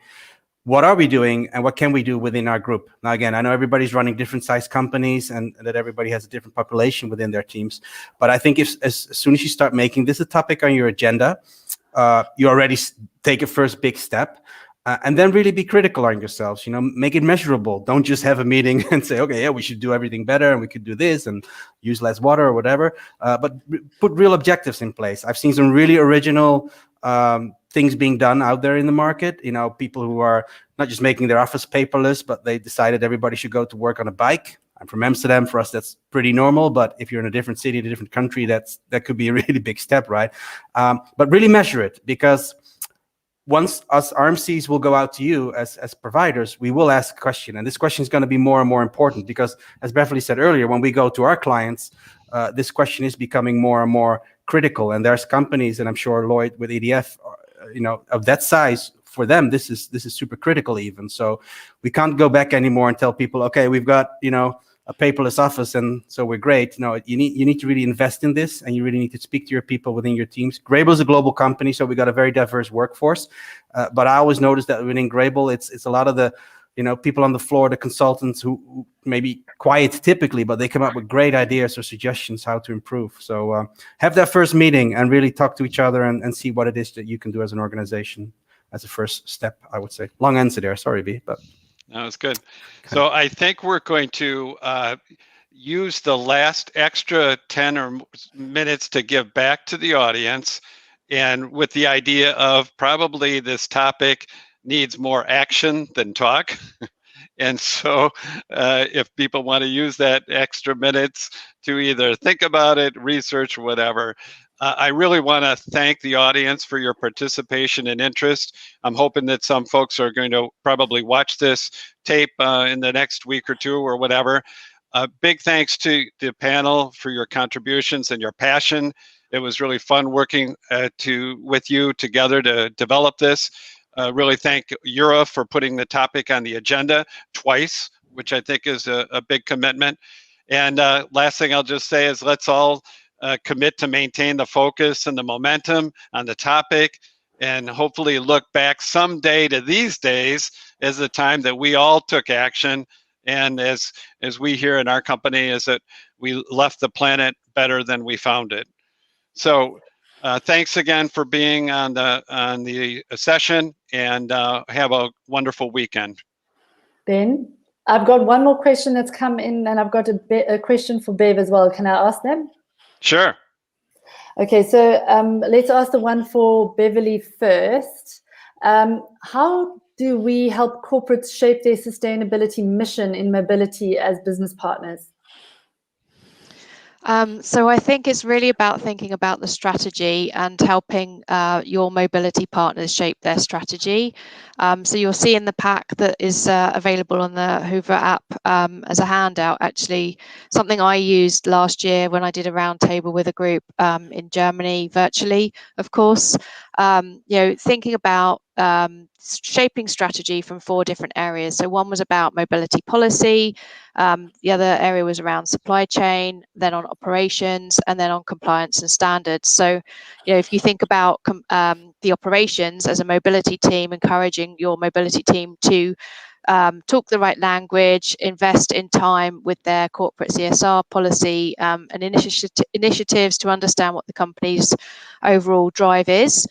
what are we doing and what can we do within our group? Now, again, I know everybody's running different size companies and that everybody has a different population within their teams. But I think as soon as you start making this a topic on your agenda, you already take a first big step. And then really be critical on yourselves, make it measurable. Don't just have a meeting and say, okay, yeah, we should do everything better and we could do this and use less water or whatever. But put real objectives in place. I've seen some really original things being done out there in the market. People who are not just making their office paperless, but they decided everybody should go to work on a bike. I'm from Amsterdam. For us, that's pretty normal. But if you're in a different city, in a different country, that could be a really big step, right? But really measure it, because once us RMCs will go out to you as providers, we will ask a question. And this question is going to be more and more important, because as Beverly said earlier, when we go to our clients, this question is becoming more and more critical. And there's companies, and I'm sure Lloyd with EDF, of that size, for them, this is super critical even. So we can't go back anymore and tell people, okay, we've got, a paperless office, and so we're great. No, you need to really invest in this, and you really need to speak to your people within your teams. Grable is a global company, so we got a very diverse workforce. But I always notice that within Grable, it's a lot of the people on the floor, the consultants who may be quiet typically, but they come up with great ideas or suggestions how to improve. So have that first meeting and really talk to each other and see what it is that you can do as an organization as a first step, I would say. Long answer there, sorry, B, but.
That was good. So I think we're going to use the last extra 10 minutes to give back to the audience, and with the idea of probably this topic needs more action than talk. And so if people want to use that extra minutes to either think about it, research, whatever, I really want to thank the audience for your participation and interest. I'm hoping that some folks are going to probably watch this tape in the next week or two or whatever. Big thanks to the panel for your contributions and your passion. It was really fun working with you together to develop this. Really thank EuRA for putting the topic on the agenda twice, which I think is a big commitment. And last thing I'll just say is let's all commit to maintain the focus and the momentum on the topic, and hopefully look back someday to these days as the time that we all took action, and as we here in our company, is that we left the planet better than we found it. So thanks again for being on the session, and have a wonderful weekend. Ben,
I've got one more question that's come in, and I've got a question for Bev as well. Can I ask them?
Sure.
Okay, so let's ask the one for Beverly first. How do we help corporates shape their sustainability mission in mobility as business partners?
So I think it's really about thinking about the strategy and helping your mobility partners shape their strategy. So you'll see in the pack that is available on the EuRA app as a handout, actually, something I used last year when I did a roundtable with a group in Germany, virtually, of course. Thinking about shaping strategy from 4 different areas. So one was about mobility policy, the other area was around supply chain, then on operations, and then on compliance and standards. So, if you think about the operations as a mobility team, encouraging your mobility team to talk the right language, invest in time with their corporate CSR policy and initiatives to understand what the company's overall drive is.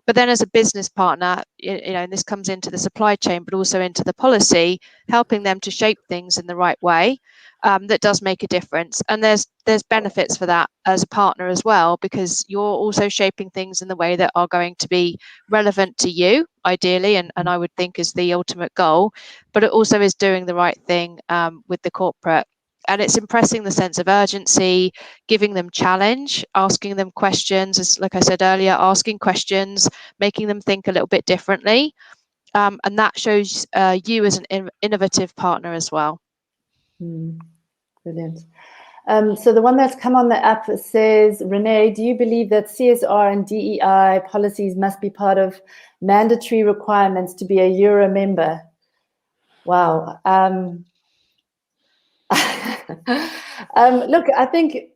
But then as a business partner, and this comes into the supply chain, but also into the policy, helping them to shape things in the right way, that does make a difference. And there's benefits for that as a partner as well, because you're also shaping things in the way that are going to be relevant to you, ideally, and I would think is the ultimate goal, but it also is doing the right thing with the corporate. And it's impressing the sense of urgency, giving them challenge, asking them questions, as like I said earlier, asking questions, making them think a little bit differently. And that shows you as an innovative partner as well.
Brilliant. So the one that's come on the app says, Renee, do you believe that CSR and DEI policies must be part of mandatory requirements to be a EuRA member? Wow. Look, I think,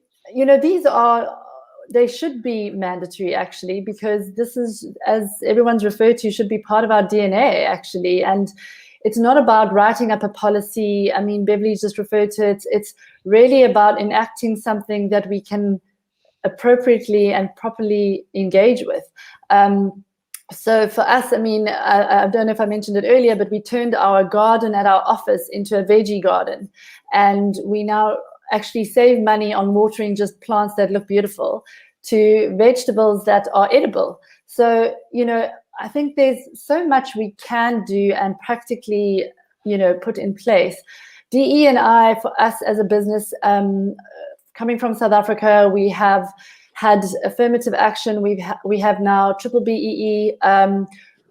they should be mandatory actually, because this is, as everyone's referred to, should be part of our DNA actually. And it's not about writing up a policy. I mean, Beverly just referred to it. It's really about enacting something that we can appropriately and properly engage with. So for us, I mean, I don't know if I mentioned it earlier, but we turned our garden at our office into a veggie garden. And we now actually save money on watering just plants that look beautiful to vegetables that are edible. So, I think there's so much we can do and practically, put in place. DE&I, for us as a business, coming from South Africa, we have had affirmative action. We have now triple BEE,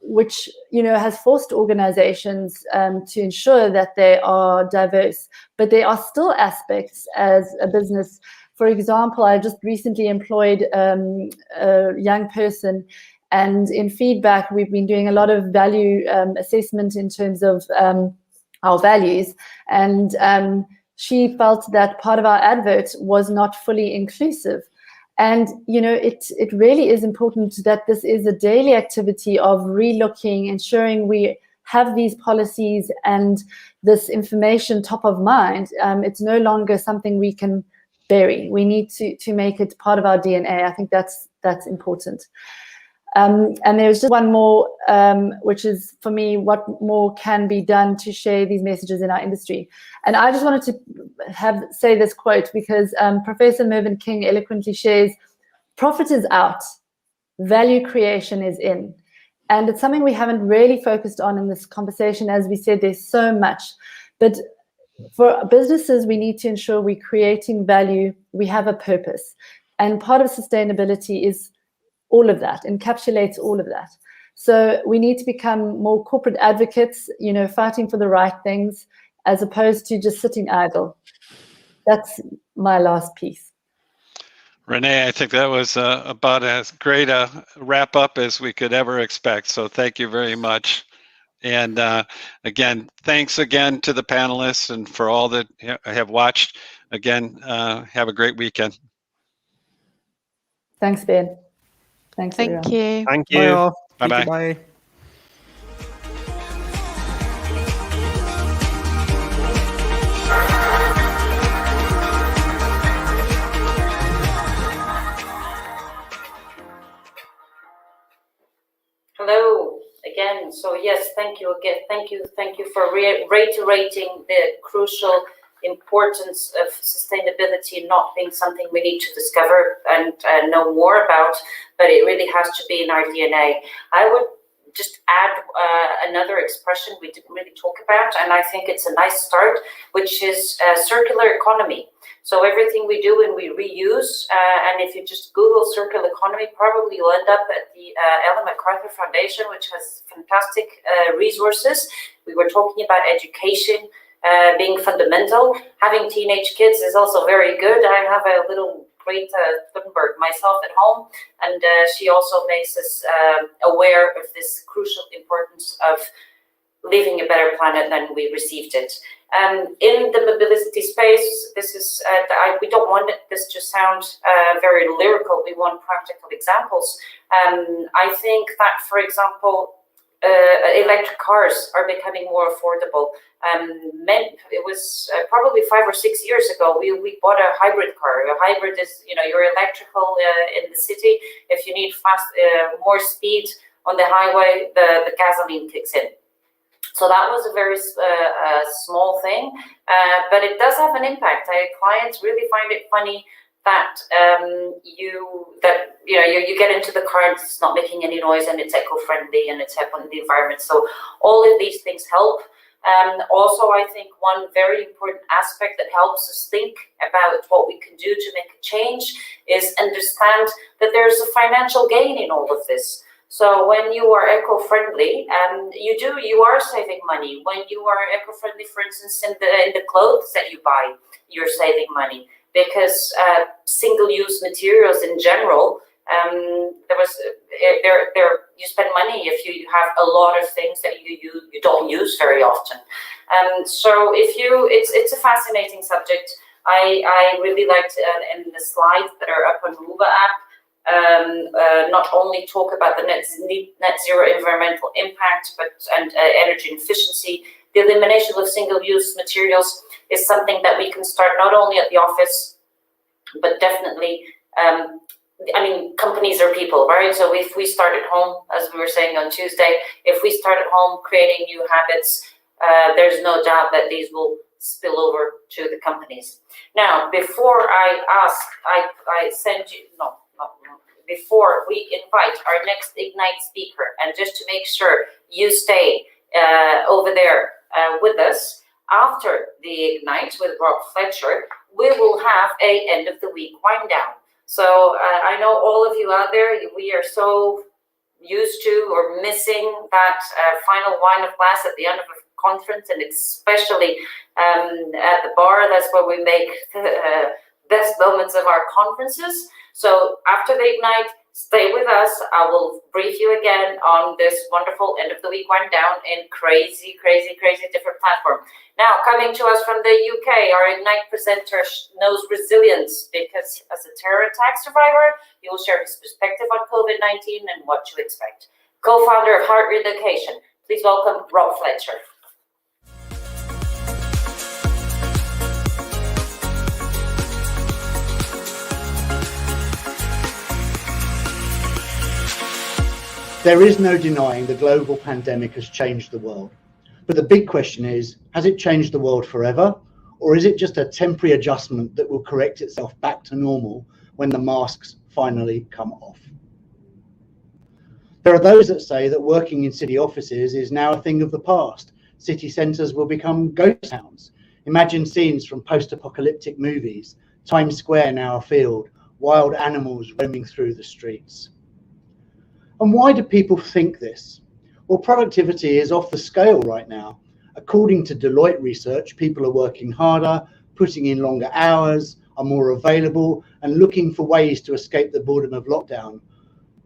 which has forced organizations to ensure that they are diverse. But there are still aspects as a business. For example, I just recently employed a young person, and in feedback, we've been doing a lot of value assessment in terms of our values. And she felt that part of our advert was not fully inclusive. And, it really is important that this is a daily activity of relooking, ensuring we have these policies and this information top of mind. It's no longer something we can bury. We need to make it part of our DNA. I think that's important. And there's just one more, which is, for me, what more can be done to share these messages in our industry. And I just wanted to say this quote because Professor Mervyn King eloquently shares, "Profit is out, value creation is in." And it's something we haven't really focused on in this conversation. As we said, there's so much. But for businesses, we need to ensure we're creating value, we have a purpose. And part of sustainability is all of that, encapsulates all of that. So we need to become more corporate advocates, fighting for the right things, as opposed to just sitting idle. That's my last piece.
Renee, I think that was about as great a wrap up as we could ever expect. So thank you very much. And again, thanks again to the panelists and for all that have watched. Again, have a great weekend.
Thanks, Ben. Thanks,
Thank
everyone.
you.
Thank you.
Bye all.
Bye-bye.
Bye.
Hello again. So yes, thank you again. Thank you for reiterating the crucial importance of sustainability not being something we need to discover and know more about, but it really has to be in our DNA. I would just add another expression we didn't really talk about, and I think it's a nice start, which is circular economy. So everything we do and we reuse, and if you just Google circular economy, probably you'll end up at the Ellen MacArthur Foundation, which has fantastic resources. We were talking about education being fundamental. Having teenage kids is also very good. I have a little Greta Thunberg myself at home, and she also makes us aware of this crucial importance of leaving a better planet than we received it. In the mobility space, this is we don't want this to sound very lyrical. We want practical examples. I think that, for example, electric cars are becoming more affordable. It was probably 5 or 6 years ago, we bought a hybrid car. A hybrid is, you're electrical in the city. If you need more speed on the highway, the gasoline kicks in. So that was a very small thing, but it does have an impact. Clients really find it funny that you get into the car and it's not making any noise and it's eco-friendly and it's helping the environment. So all of these things help. Also, I think one very important aspect that helps us think about what we can do to make a change is understand that there's a financial gain in all of this. So when you are eco-friendly, you are saving money. When you are eco-friendly, for instance, in the clothes that you buy, you're saving money, because single-use materials in general, you spend money if you have a lot of things that you don't use very often. So it's a fascinating subject. I really liked in the slides that are up on EuRA app. Not only talk about the net zero environmental impact, and energy efficiency. The elimination of single-use materials is something that we can start not only at the office, but definitely, companies are people, right? So if we start at home, as we were saying on Tuesday, if we start at home creating new habits, there's no doubt that these will spill over to the companies. Now, before I ask, before we invite our next Ignite speaker, and just to make sure you stay over there with us, after the Ignite with Rob Fletcher, we will have a end of the week wind down. So I know all of you out there, we are so used to or missing that final wine of glass at the end of a conference, and especially at the bar. That's where we make the best moments of our conferences. So after the Ignite, stay with us. I will brief you again on this wonderful end of the week wind down in crazy different platform. Now, coming to us from the UK, our Ignite presenter knows resilience because as a terror attack survivor, he will share his perspective on COVID-19 and what to expect. Co-founder of Heart Relocation, please welcome Rob Fletcher.
There is no denying the global pandemic has changed the world. But the big question is, has it changed the world forever? Or is it just a temporary adjustment that will correct itself back to normal when the masks finally come off? There are those that say that working in city offices is now a thing of the past. City centres will become ghost towns. Imagine scenes from post-apocalyptic movies, Times Square now a field, wild animals roaming through the streets. And why do people think this? Well, productivity is off the scale right now. According to Deloitte research, people are working harder, putting in longer hours, are more available, and looking for ways to escape the boredom of lockdown.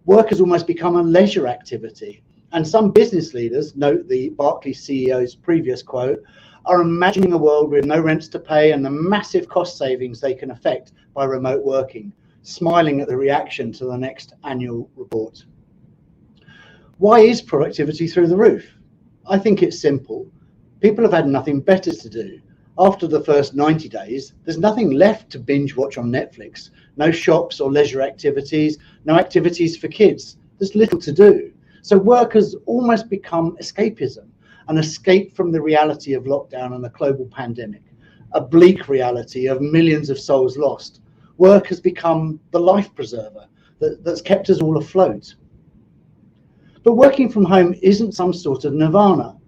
Work has almost become a leisure activity. And some business leaders, note the Barclays CEO's previous quote, are imagining a world with no rents to pay and the massive cost savings they can effect by remote working, smiling at the reaction to the next annual report. Why is productivity through the roof? I think it's simple. People have had nothing better to do. After the first 90 days, there's nothing left to binge watch on Netflix. No shops or leisure activities, no activities for kids. There's little to do. So work has almost become escapism, an escape from the reality of lockdown and the global pandemic, a bleak reality of millions of souls lost. Work has become the life preserver that's kept us all afloat. But working from home isn't some sort of nirvana.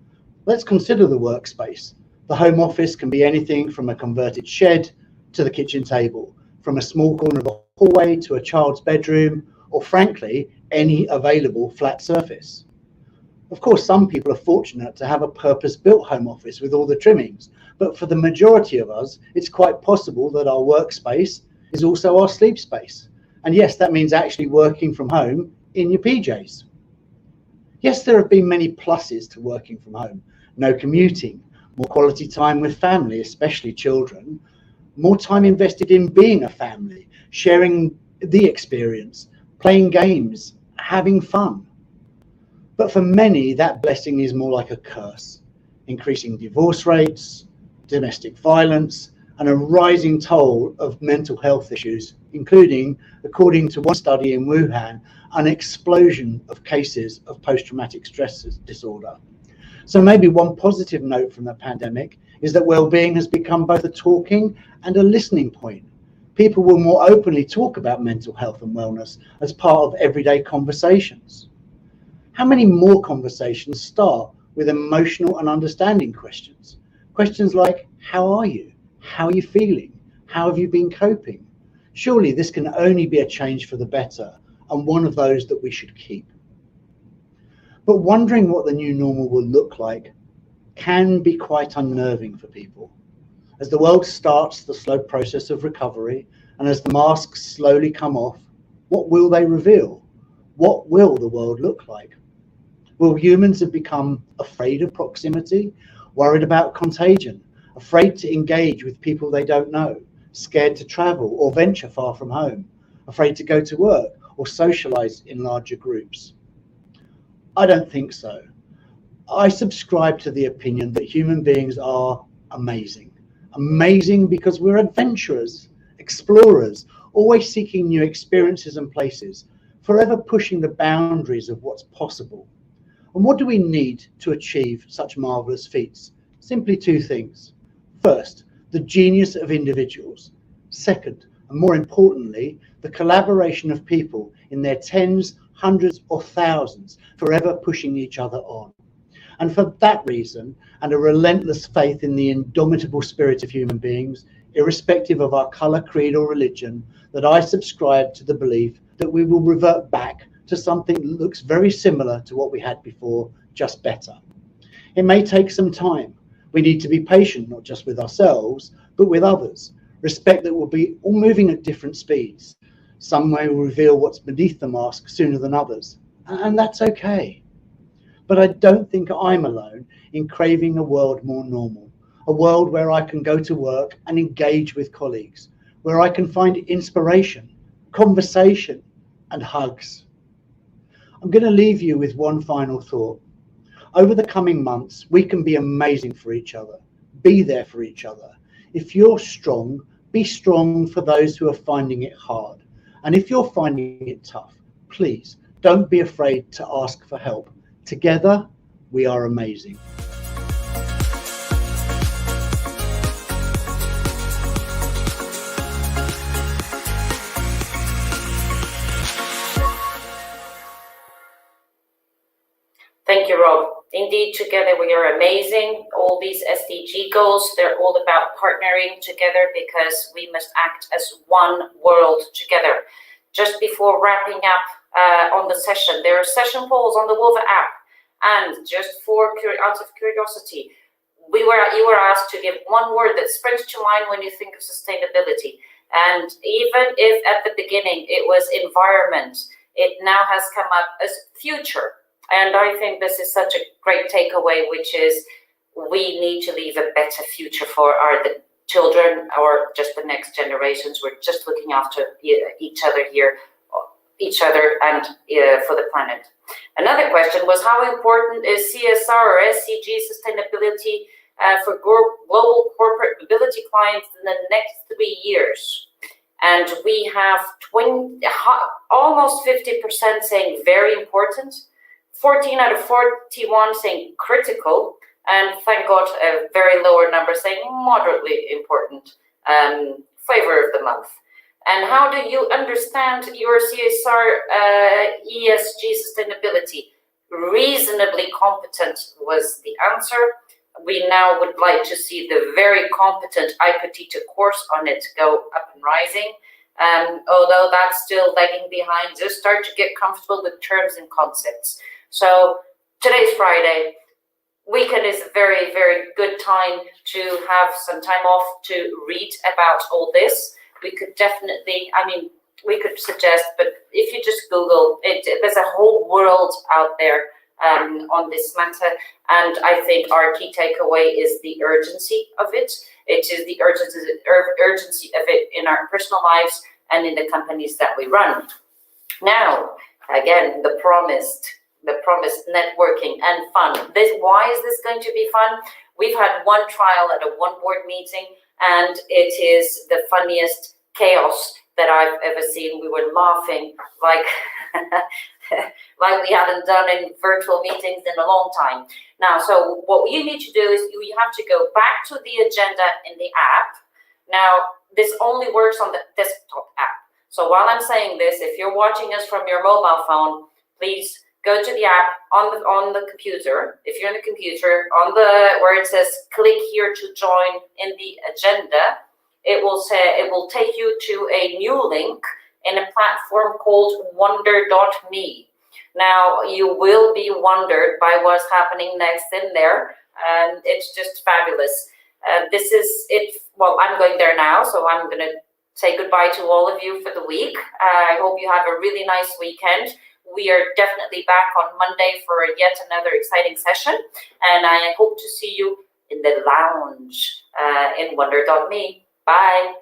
Let's consider the workspace. The home office can be anything from a converted shed to the kitchen table, from a small corner of a hallway to a child's bedroom, or frankly, any available flat surface. Of course, some people are fortunate to have a purpose-built home office with all the trimmings, but for the majority of us, it's quite possible that our workspace is also our sleep space. And yes, that means actually working from home in your PJs. Yes, there have been many pluses to working from home. No commuting, more quality time with family, especially children, more time invested in being a family, sharing the experience, playing games, having fun. But for many, that blessing is more like a curse. Increasing divorce rates, domestic violence, and a rising toll of mental health issues, including, according to one study in Wuhan, an explosion of cases of post-traumatic stress disorder. So maybe one positive note from the pandemic is that well-being has become both a talking and a listening point. People will more openly talk about mental health and wellness as part of everyday conversations. How many more conversations start with emotional and understanding questions? Questions like, how are you? How are you feeling? How have you been coping? Surely this can only be a change for the better, and one of those that we should keep. But wondering what the new normal will look like can be quite unnerving for people. As the world starts the slow process of recovery, and as the masks slowly come off, what will they reveal? What will the world look like? Will humans have become afraid of proximity, worried about contagion, afraid to engage with people they don't know, scared to travel or venture far from home, afraid to go to work or socialize in larger groups? I don't think so. I subscribe to the opinion that human beings are amazing. Amazing because we're adventurers, explorers, always seeking new experiences and places, forever pushing the boundaries of what's possible. And what do we need to achieve such marvelous feats? Simply two things. First, the genius of individuals. Second, and more importantly, the the collaboration of people in their tens, hundreds or thousands, forever pushing each other on. And for that reason, and a relentless faith in the indomitable spirit of human beings, irrespective of our colour, creed or religion, that I subscribe to the belief that we will revert back to something that looks very similar to what we had before, just better. It may take some time. We need to be patient, not just with ourselves, but with others. Respect that we'll be all moving at different speeds. Some may reveal what's beneath the mask sooner than others, and that's okay. But I don't think I'm alone in craving a world more normal, a world where I can go to work and engage with colleagues, where I can find inspiration, conversation, and hugs. I'm going to leave you with one final thought. Over the coming months, we can be amazing for each other, be there for each other. If you're strong, be strong for those who are finding it hard. And if you're finding it tough, please don't be afraid to ask for help. Together, we are amazing.
Thank you, Rob. Indeed, together we are amazing. All these SDG goals, they're all about partnering together because we must act as one world together. Just before wrapping up on the session, there are session polls on the Wolva app. And just out of curiosity, you were asked to give one word that springs to mind when you think of sustainability. And even if at the beginning it was environment, it now has come up as future. And I think this is such a great takeaway, which is we need to leave a better future for the children or just the next generations. We're just looking after each other here, and for the planet. Another question was, how important is CSR or SCG sustainability for global corporate mobility clients in the next 3 years? And we have almost 50% saying very important, 14 out of 41 saying critical, and thank God a very lower number saying moderately important, flavor of the month. And how do you understand your CSR ESG sustainability? Reasonably competent was the answer. We now would like to see the very competent IPOTITA course on it go up and rising. Although that's still lagging behind, just start to get comfortable with terms and concepts. So today's Friday. Weekend is a very, very good time to have some time off to read about all this. We could definitely, we could suggest, but if you just Google it, there's a whole world out there on this matter. And I think our key takeaway is the urgency of it. It is the urgency of it in our personal lives and in the companies that we run. Now, again, the promised networking and fun. Why is this going to be fun? We've had one trial at one board meeting, and it is the funniest chaos that I've ever seen. We were laughing like like we hadn't done in virtual meetings in a long time. Now, so what you need to do is you have to go back to the agenda in the app. Now, this only works on the desktop app. So while I'm saying this, if you're watching us from your mobile phone, please go to the app on the computer. If you're on the computer, where it says click here to join in the agenda, it will take you to a new link in a platform called wonder.me. Now, you will be wondered by what's happening next in there, and it's just fabulous. This is it. Well, I'm going there now, so I'm going to say goodbye to all of you for the week. I hope you have a really nice weekend. We are definitely back on Monday for yet another exciting session, and I hope to see you in the lounge in wonder.me. Bye.